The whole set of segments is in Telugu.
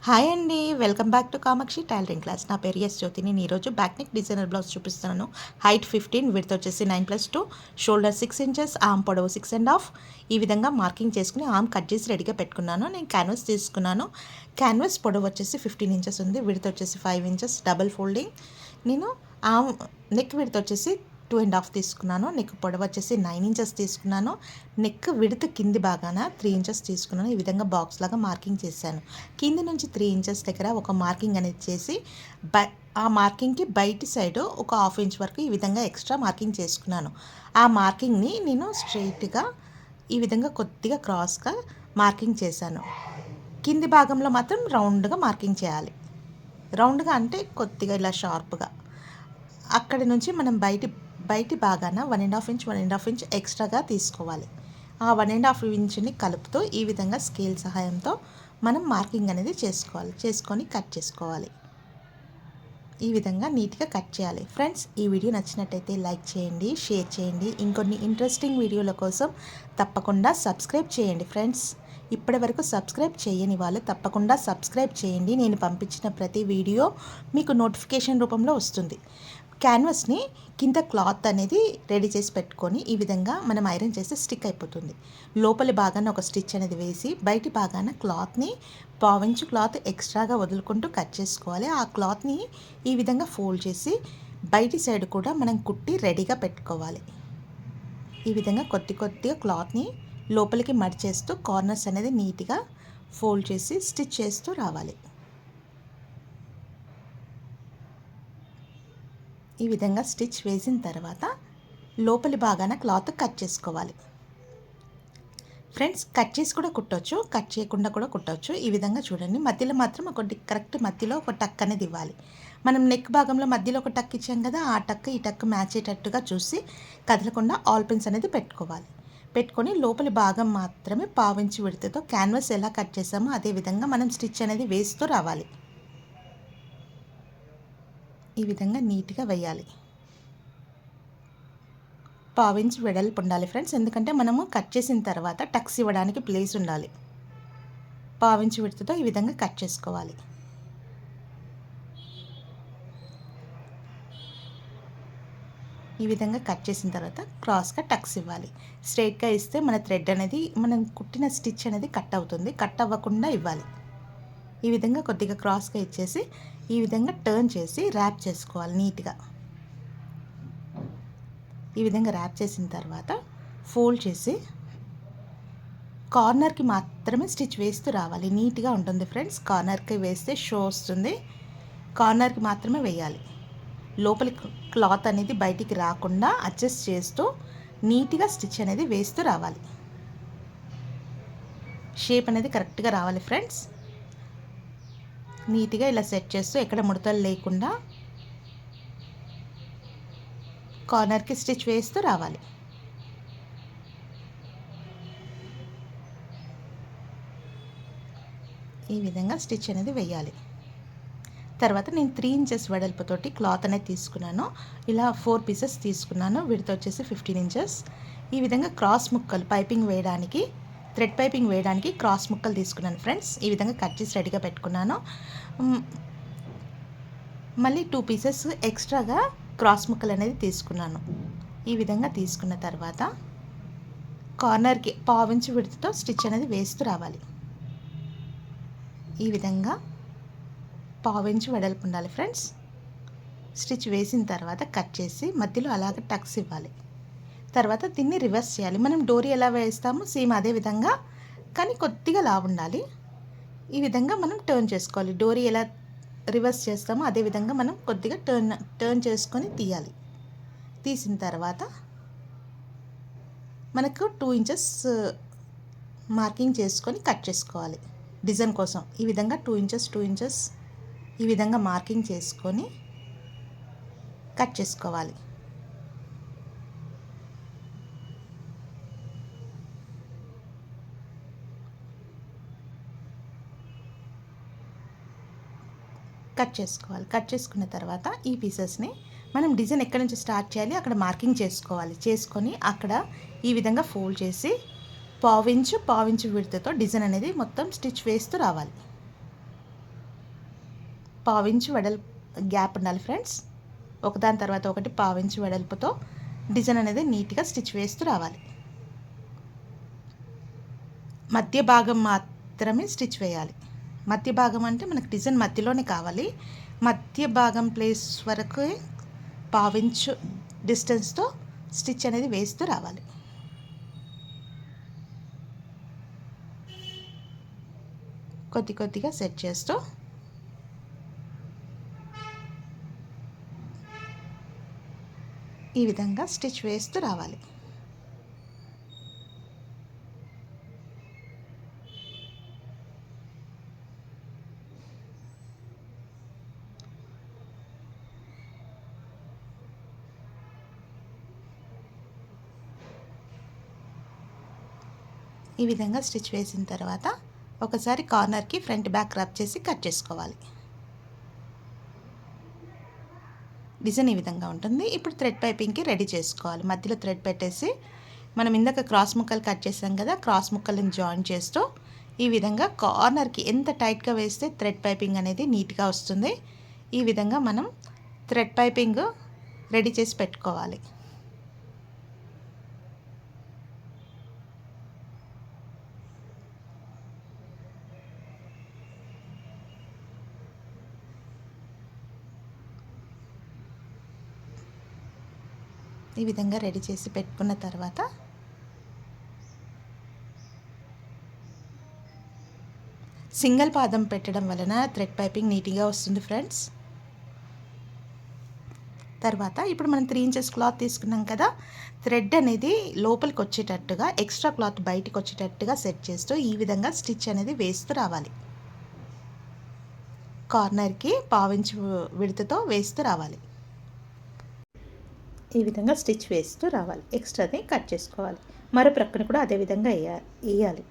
హాయ్ అండి, welcome back to Kamakshi tailoring class. నా పేరు ఎస్ జ్యోతి. నేను ఈరోజు బ్యాక్ నెక్ డిజైనర్ బ్లౌజ్ చూపిస్తున్నాను. హైట్ 15, విడ్త్ వచ్చేసి 9+2, షోల్డర్ 6 ఇంచెస్, ఆర్మ్ పొడవు 6.5. ఈ విధంగా మార్కింగ్ చేసుకుని ఆర్మ్ కట్ చేసి రెడీగా పెట్టుకున్నాను. నేను క్యాన్వాస్ తీసుకున్నాను. క్యాన్వాస్ పొడవు వచ్చేసి 15 ఇంచెస్ ఉంది, విడ్త్ వచ్చేసి 5 ఇంచెస్, డబల్ ఫోల్డింగ్. నేను ఆర్మ్ నెక్ విడ్త్ వచ్చేసి 2.5 తీసుకున్నాను. నెక్ పొడవు వచ్చేసి 9 ఇంచెస్ తీసుకున్నాను. నెక్ విడత కింది భాగాన 3 ఇంచెస్ తీసుకున్నాను. ఈ విధంగా బాక్స్ లాగా మార్కింగ్ చేశాను. కింది నుంచి 3 ఇంచెస్ దగ్గర ఒక మార్కింగ్ అనేది చేసి ఆ మార్కింగ్కి బయటి సైడ్ ఒక 1/2 ఇంచ్ వరకు ఈ విధంగా ఎక్స్ట్రా మార్కింగ్ చేసుకున్నాను. ఆ మార్కింగ్ని నేను స్ట్రైట్గా ఈ విధంగా కొద్దిగా క్రాస్గా మార్కింగ్ చేశాను. కింది భాగంలో మాత్రం రౌండ్గా మార్కింగ్ చేయాలి. రౌండ్గా అంటే కొద్దిగా ఇలా షార్ప్గా. అక్కడి నుంచి మనం బయటి భాగాన 1.5 ఇంచ్ ఎక్స్ట్రాగా తీసుకోవాలి. ఆ 1.5 ఇంచుని కలుపుతూ ఈ విధంగా స్కేల్ సహాయంతో మనం మార్కింగ్ అనేది చేసుకొని కట్ చేసుకోవాలి. ఈ విధంగా నీట్గా కట్ చేయాలి. ఫ్రెండ్స్, ఈ వీడియో నచ్చినట్టయితే లైక్ చేయండి, షేర్ చేయండి. ఇంకొన్ని ఇంట్రెస్టింగ్ వీడియోల కోసం తప్పకుండా సబ్స్క్రైబ్ చేయండి. ఫ్రెండ్స్, ఇప్పటి వరకు సబ్స్క్రైబ్ చేయని వాళ్ళు తప్పకుండా సబ్స్క్రైబ్ చేయండి. నేను పంపించిన ప్రతి వీడియో మీకు నోటిఫికేషన్ రూపంలో వస్తుంది. క్యాన్వాస్ని కింద క్లాత్ అనేది రెడీ చేసి పెట్టుకొని ఈ విధంగా మనం ఐరన్ చేస్తే స్టిక్ అయిపోతుంది. లోపలి భాగాన ఒక స్టిచ్ అనేది వేసి బయటి భాగాన క్లాత్ని 1/4 ఇంచు క్లాత్ ఎక్స్ట్రాగా వదులుకుంటూ కట్ చేసుకోవాలి. ఆ క్లాత్ని ఈ విధంగా ఫోల్డ్ చేసి బయటి సైడ్ కూడా మనం కుట్టి రెడీగా పెట్టుకోవాలి. ఈ విధంగా కొద్దిగా క్లాత్ని లోపలికి మడిచేస్తూ కార్నర్స్ అనేది నీట్గా ఫోల్డ్ చేసి స్టిచ్ చేస్తూ రావాలి. ఈ విధంగా స్టిచ్ వేసిన తర్వాత లోపలి భాగాన క్లాత్ కట్ చేసుకోవాలి. ఫ్రెండ్స్, కట్ చేసి కూడా కుట్టవచ్చు, కట్ చేయకుండా కూడా కుట్టవచ్చు. ఈ విధంగా చూడండి, మధ్యలో మాత్రం ఒకటి కరెక్ట్ మధ్యలో ఒక టక్ అనేది ఇవ్వాలి. మనం నెక్ భాగంలో మధ్యలో ఒక టక్ ఇచ్చాం కదా, ఆ టక్ ఈ టక్ మ్యాచ్ అయ్యేటట్టుగా చూసి కదలకుండా ఆల్ పిన్స్ అనేది పెట్టుకొని లోపలి భాగం మాత్రమే 1/4 ఇంచు విడతతో క్యాన్వాస్ ఎలా కట్ చేసామో అదే విధంగా మనం స్టిచ్ అనేది వేస్తూ రావాలి. ఈ విధంగా నీట్గా వేయాలి. 1/4 ఇంచ్ వెడల్పు ఉండాలి ఫ్రెండ్స్, ఎందుకంటే మనము కట్ చేసిన తర్వాత టక్స్ ఇవ్వడానికి ప్లేస్ ఉండాలి. 1/4 ఇంచ్ విడతతో ఈ విధంగా కట్ చేసుకోవాలి. ఈ విధంగా కట్ చేసిన తర్వాత క్రాస్గా టక్స్ ఇవ్వాలి. స్ట్రైట్గా ఇస్తే మన థ్రెడ్ అనేది మనం కుట్టిన స్టిచ్ అనేది కట్ అవుతుంది. కట్ అవ్వకుండా ఇవ్వాలి. ఈ విధంగా కొద్దిగా క్రాస్గా ఇచ్చేసి ఈ విధంగా టర్న్ చేసి ర్యాప్ చేసుకోవాలి నీట్గా. ఈ విధంగా ర్యాప్ చేసిన తర్వాత ఫోల్డ్ చేసి కార్నర్కి మాత్రమే స్టిచ్ వేస్తూ రావాలి. నీట్గా ఉంటుంది ఫ్రెండ్స్. కార్నర్కి వేస్తే షో వస్తుంది. కార్నర్కి మాత్రమే వేయాలి. లోపలి క్లాత్ అనేది బయటికి రాకుండా అడ్జస్ట్ చేస్తూ నీట్గా స్టిచ్ అనేది వేస్తూ రావాలి. షేప్ అనేది కరెక్ట్గా రావాలి ఫ్రెండ్స్. నీట్గా ఇలా సెట్ చేస్తూ ఎక్కడ ముడతలు లేకుండా కార్నర్కి స్టిచ్ వేస్తూ రావాలి. ఈ విధంగా స్టిచ్ అనేది వేయాలి. తర్వాత నేను 3 ఇంచెస్ వెడల్పుతోటి క్లాత్ అనేది తీసుకున్నాను. ఇలా 4 పీసెస్ తీసుకున్నాను. విడత వచ్చేసి 15 ఇంచెస్. ఈ విధంగా క్రాస్ ముక్కలు పైపింగ్ వేయడానికి, థ్రెడ్ పైపింగ్ వేయడానికి క్రాస్ ముక్కలు తీసుకున్నాను ఫ్రెండ్స్. ఈ విధంగా కట్ చేసి రెడీగా పెట్టుకున్నాను. మళ్ళీ 2 పీసెస్ ఎక్స్ట్రాగా క్రాస్ ముక్కలు అనేది తీసుకున్నాను. ఈ విధంగా తీసుకున్న తర్వాత కార్నర్కి 1/4 ఇంచు విడతతో స్టిచ్ అనేది వేస్తూ రావాలి. ఈ విధంగా 1/4 ఇంచు వెడల్పు ఉండాలి ఫ్రెండ్స్. స్టిచ్ వేసిన తర్వాత కట్ చేసి మధ్యలో అలాగే టక్స్ ఇవ్వాలి. తర్వాత దీన్ని రివర్స్ చేయాలి. మనం డోరీ ఎలా వేస్తామో సేమ్ అదే విధంగా, కానీ కొద్దిగా లావు ఉండాలి. ఈ విధంగా మనం టర్న్ చేసుకోవాలి. డోరీ ఎలా రివర్స్ చేస్తామో అదే విధంగా మనం కొద్దిగా టర్న్ చేసుకొని తీయాలి. తీసిన తర్వాత మనకు 2 ఇంచెస్ మార్కింగ్ చేసుకొని కట్ చేసుకోవాలి డిజైన్ కోసం. ఈ విధంగా 2 ఇంచెస్ ఈ విధంగా మార్కింగ్ చేసుకొని కట్ చేసుకోవాలి. కట్ చేసుకున్న తర్వాత ఈ పీసెస్ని మనం డిజైన్ ఎక్కడి నుంచి స్టార్ట్ చేయాలి అక్కడ మార్కింగ్ చేసుకొని అక్కడ ఈ విధంగా ఫోల్డ్ చేసి 1/2 ఇంచు విడతతో డిజైన్ అనేది మొత్తం స్టిచ్ వేస్తూ రావాలి. పావించి గ్యాప్ ఉండాలి ఫ్రెండ్స్. ఒకదాని తర్వాత ఒకటి పావించి వెడల్పుతో డిజైన్ అనేది నీట్గా స్టిచ్ వేస్తూ రావాలి. మధ్య భాగం మాత్రమే స్టిచ్ వేయాలి. మధ్య భాగం అంటే మనకు డిజైన్ మధ్యలోనే కావాలి. మధ్య భాగం ప్లేస్ వరకు పావించు డిస్టెన్స్తో స్టిచ్ అనేది వేస్తూ రావాలి. కొద్దిగా సెట్ చేస్తూ ఈ విధంగా స్టిచ్ వేస్తూ రావాలి. ఈ విధంగా స్టిచ్ వేసిన తర్వాత ఒకసారి కార్నర్కి ఫ్రంట్ బ్యాక్ రబ్ చేసి కట్ చేసుకోవాలి. డిజైన్ ఈ విధంగా ఉంటుంది. ఇప్పుడు థ్రెడ్ పైపింగ్కి రెడీ చేసుకోవాలి. మధ్యలో థ్రెడ్ పెట్టేసి మనం ఇందాక క్రాస్ ముక్కలు కట్ చేసాం కదా, క్రాస్ ముక్కలను జాయిన్ చేస్తూ ఈ విధంగా కార్నర్కి ఎంత టైట్గా వేస్తే థ్రెడ్ పైపింగ్ అనేది నీట్గా వస్తుంది. ఈ విధంగా మనం థ్రెడ్ పైపింగ్ రెడీ చేసి పెట్టుకోవాలి. ఈ విధంగా రెడీ చేసి పెట్టుకున్న తర్వాత సింగిల్ పాదం పెట్టడం వలన థ్రెడ్ పైపింగ్ నీట్గా వస్తుంది ఫ్రెండ్స్. తర్వాత ఇప్పుడు మనం 3 ఇంచెస్ క్లాత్ తీసుకున్నాం కదా, థ్రెడ్ అనేది లోపలికి వచ్చేటట్టుగా ఎక్స్ట్రా క్లాత్ బయటికి వచ్చేటట్టుగా సెట్ చేస్తూ ఈ విధంగా స్టిచ్ అనేది వేస్తూ రావాలి. కార్నర్కి పావించు విడతతో వేస్తూ రావాలి. ఈ విధంగా స్టిచ్ వేస్తూ రావాలి. ఎక్స్ట్రాని కట్ చేసుకోవాలి. మరో ప్రక్కన కూడా అదే విధంగా వేయాలి.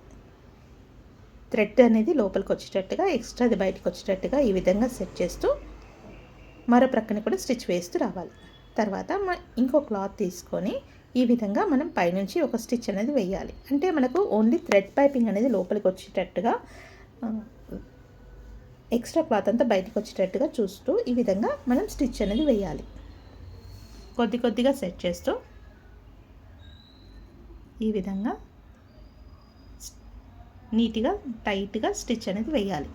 థ్రెడ్ అనేది లోపలికి వచ్చేటట్టుగా ఎక్స్ట్రాది బయటకు వచ్చేటట్టుగా ఈ విధంగా సెట్ చేస్తూ మరో ప్రక్కన కూడా స్టిచ్ వేస్తూ రావాలి. తర్వాత ఇంకో క్లాత్ తీసుకొని ఈ విధంగా మనం పైనుంచి ఒక స్టిచ్ అనేది వేయాలి. అంటే మనకు ఓన్లీ థ్రెడ్ పైపింగ్ అనేది లోపలికి వచ్చేటట్టుగా ఎక్స్ట్రా క్లాత్ అంతా బయటకు వచ్చేటట్టుగా చూస్తూ ఈ విధంగా మనం స్టిచ్ అనేది వేయాలి. కొద్దిగా సెట్ చేస్తూ ఈ విధంగా నీట్గా టైట్గా స్టిచ్ అనేది వేయాలి.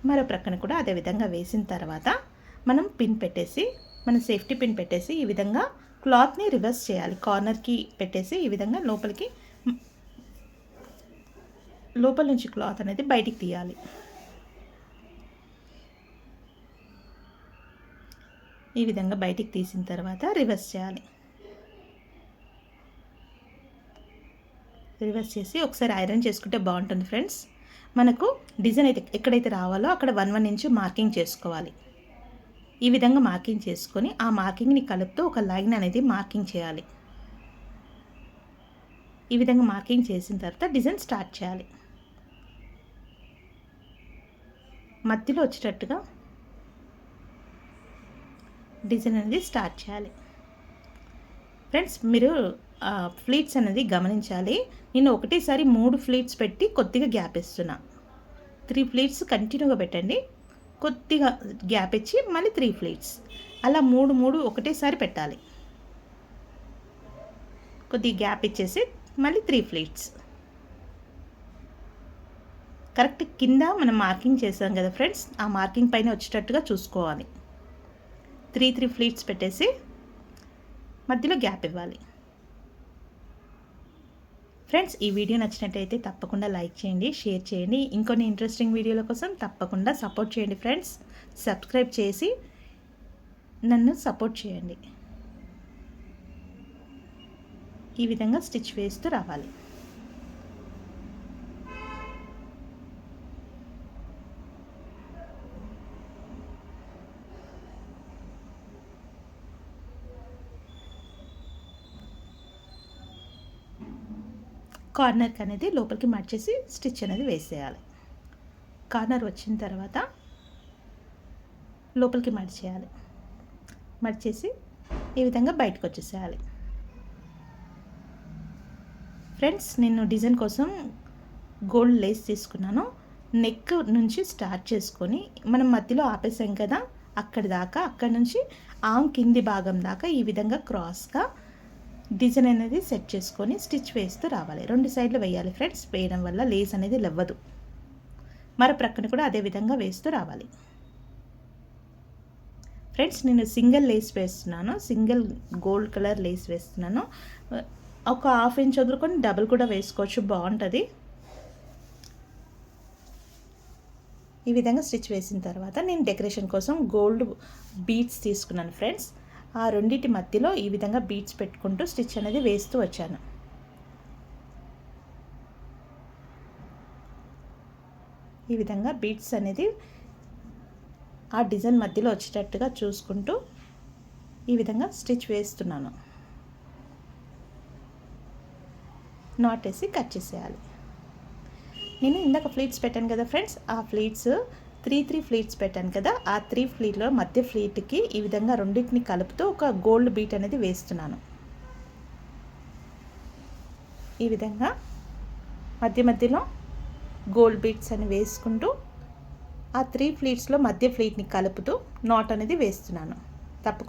మరో ప్రక్కన కూడా అదే విధంగా వేసిన తర్వాత మనం పిన్ పెట్టేసి మన సేఫ్టీ పిన్ పెట్టేసి ఈ విధంగా క్లాత్ని రివర్స్ చేయాలి. కార్నర్కి పెట్టేసి ఈ విధంగా లోపల నుంచి క్లాత్ అనేది బయటికి తీయాలి. ఈ విధంగా బయటికి తీసిన తర్వాత రివర్స్ చేయాలి. రివర్స్ చేసి ఒకసారి ఐరన్ చేసుకుంటే బాగుంటుంది ఫ్రెండ్స్. మనకు డిజైన్ అయితే ఎక్కడైతే రావాలో అక్కడ 1 ఇంచ్ మార్కింగ్ చేసుకోవాలి. ఈ విధంగా మార్కింగ్ చేసుకొని ఆ మార్కింగ్ని కలుపుతూ ఒక లైన్ అనేది మార్కింగ్ చేయాలి. ఈ విధంగా మార్కింగ్ చేసిన తర్వాత డిజైన్ స్టార్ట్ చేయాలి. మధ్యలో వచ్చేటట్టుగా డిజైన్ అనేది స్టార్ట్ చేయాలి. ఫ్రెండ్స్ మీరు ఫ్లీట్స్ అనేది గమనించాలి. నేను ఒకటేసారి 3 ఫ్లీట్స్ పెట్టి కొద్దిగా గ్యాప్ ఇస్తున్నా. 3 ఫ్లీట్స్ కంటిన్యూగా పెట్టండి, కొద్దిగా గ్యాప్ ఇచ్చి మళ్ళీ 3 ఫ్లీట్స్, అలా 3 ఒకటేసారి పెట్టాలి. కొద్దిగా గ్యాప్ ఇచ్చేసి మళ్ళీ 3 ఫ్లీట్స్. కరెక్ట్ కింద మనం మార్కింగ్ చేసాం కదా ఫ్రెండ్స్, ఆ మార్కింగ్ పైన వచ్చేటట్టుగా చూసుకోవాలి. 3 ఫ్లీట్స్ పెట్టేసి మధ్యలో గ్యాప్ ఇవ్వాలి. ఫ్రెండ్స్ ఈ వీడియో నచ్చినట్టయితే తప్పకుండా లైక్ చేయండి, షేర్ చేయండి. ఇంకొన్ని ఇంట్రెస్టింగ్ వీడియోల కోసం తప్పకుండా సపోర్ట్ చేయండి ఫ్రెండ్స్. సబ్స్క్రైబ్ చేసి నన్ను సపోర్ట్ చేయండి. ఈ విధంగా స్టిచ్ వేస్తూ రావాలి. కార్నర్కి అనేది లోపలికి మార్చేసి స్టిచ్ అనేది వేసేయాలి. కార్నర్ వచ్చిన తర్వాత లోపలికి మడిచేయాలి. మడిచేసి ఈ విధంగా బయటకు వచ్చేసేయాలి. ఫ్రెండ్స్ నేను డిజైన్ కోసం గోల్డ్ లేస్ తీసుకున్నాను. నెక్ నుంచి స్టార్ట్ చేసుకొని మనం మధ్యలో ఆపేసాం కదా, అక్కడి నుంచి ఆమ్ కింది భాగం దాకా ఈ విధంగా క్రాస్గా డిజైన్ అనేది సెట్ చేసుకొని స్టిచ్ వేస్తూ రావాలి. 2 సైడ్లు వేయాలి ఫ్రెండ్స్. వేయడం వల్ల లేస్ అనేది లెవ్వదు. మరో ప్రక్కన కూడా అదే విధంగా వేస్తూ రావాలి. ఫ్రెండ్స్ నేను సింగిల్ లేస్ వేస్తున్నాను, సింగిల్ గోల్డ్ కలర్ లేస్ వేస్తున్నాను. ఒక 1/2 ఇంచ్ వదులుకొని డబుల్ కూడా వేసుకోవచ్చు, బాగుంటుంది. ఈ విధంగా స్టిచ్ వేసిన తర్వాత నేను డెకరేషన్ కోసం గోల్డ్ బీడ్స్ తీసుకున్నాను ఫ్రెండ్స్. ఆ రెండింటి మధ్యలో ఈ విధంగా బీడ్స్ పెట్టుకుంటూ స్టిచ్ అనేది వేస్తూ వచ్చాను. ఈ విధంగా బీడ్స్ అనేది ఆ డిజైన్ మధ్యలో వచ్చేటట్టుగా చూసుకుంటూ ఈ విధంగా స్టిచ్ వేస్తున్నాను. నాట్ వేసి కట్ చేసేయాలి. నేను ఇందాక ఫ్లీట్స్ పెట్టాను కదా ఫ్రెండ్స్, ఆ ఫ్లీట్స్ 3 ఫ్లీట్స్ పెట్టాను కదా, ఆ 3 ఫ్లీట్లో మధ్య ఫ్లీట్కి ఈ విధంగా రెండింటిని కలుపుతూ ఒక గోల్డ్ బీట్ అనేది వేస్తున్నాను. ఈ విధంగా మధ్యలో గోల్డ్ బీట్స్ అని వేసుకుంటూ ఆ 3 ఫ్లీట్స్లో మధ్య ఫ్లీట్ని కలుపుతూ నాట్ అనేది వేస్తున్నాను. తప్పకుండా